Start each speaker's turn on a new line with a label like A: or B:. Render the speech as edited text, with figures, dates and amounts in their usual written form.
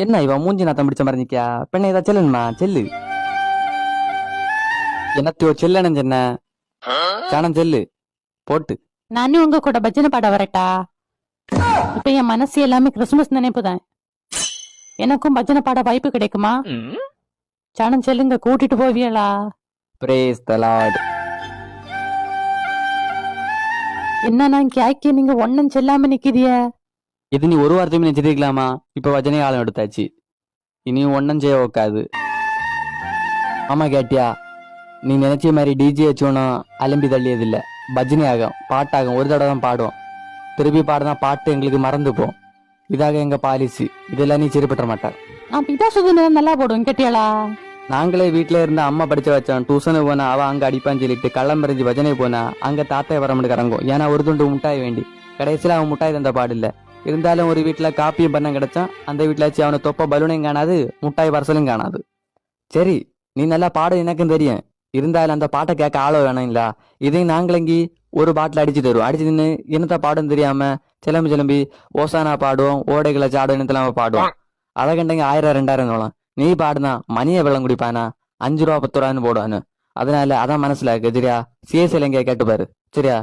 A: என்ன இவன் மூஞ்சி நாத்தம் பிடிச்ச மாதிரி நிக்கா? பெண்ணை ஏதா செல்லுமா செல்லு. என்னத்தையோ செல்லணும் சென்ன சாணம் செல்லு போட்டு.
B: நானும் உங்க கூட பஜனை பாட வரட்டா? இப்ப என் மனசு எல்லாமே கிறிஸ்துமஸ் நினைப்புதான். எனக்கும் பஜனை பாட வாய்ப்பு கிடைக்குமா? சாணம் செல்லுங்க, கூட்டிட்டு போவியலா?
A: Praise the Lord.
B: என்ன நான் கேக்க நீங்க ஒன்னும் செல்லாம நிக்கிறிய?
A: இது நீ ஒரு வாரத்தையும் நினைச்சிருக்கலாமா? இப்ப வஜனை ஆழம் எடுத்தாச்சு, இனியும் ஒன்னும் செய்ய வைக்காது. ஆமா கேட்டியா, நீ நினைச்ச மாதிரி டிஜே வச்சோனும் அலம்பி தள்ளியது இல்ல. பஜனை ஆகும், பாட்டாகும், ஒரு தடவை தான் பாடுவோம். திருப்பி பாடுதான் பாட்டு எங்களுக்கு மறந்துப்போம். இதாக எங்க பாலிசி. இதெல்லாம் நீ சரிப்பட்ட மாட்டார்.
B: நான் பிதா சுதந்திரம் நல்லா போடுவேன் கேட்டியாளா?
A: நாங்களே வீட்டுல இருந்து அம்மா படிச்ச வச்சோம். டியூஷனு போனா அவ அங்க அடிப்பான்னு சொல்லிட்டு களம்பறிஞ்சு பஜனை போனா அங்க தாத்தா வரமுடிக்கு இறங்கும். ஏன்னா ஒரு துண்டு முட்டாய் வேண்டி. கடைசியில அவன் முட்டாய் தந்த பாடு இல்ல. இருந்தாலும் ஒரு வீட்டுல காப்பியும் பண்ண கிடைச்சான். அந்த வீட்டுல வச்சு அவனை தொப்ப பலூனையும் காணாது, முட்டாய் பரசலும் காணாது. சரி, நீ நல்லா பாட எனக்கும் தெரியும். இருந்தாலும் அந்த பாட்டை கேட்க ஆளோ வேணும் இல்ல. இதையும் நாங்களங்கி ஒரு பாட்டில் அடிச்சு தருவோம். அடிச்சு நின்று என்னத்த பாடும் தெரியாம சிலம்பி சிலம்பி ஓசானா பாடுவோம், ஓடைகளை சாடும், இனத்தெல்லாம் பாடுவோம். அதை கண்டங்க 1000 2000 தோலாம். நீ பாடுனா மணியை வெள்ளம் குடிப்பானா 5 ரூபா 10 ரூபான்னு போடுவானு. அதனால அதான் மனசுல இருக்கு சரியா? சிஎஸ்எல் எங்க கேட்டு பாரு சரியா?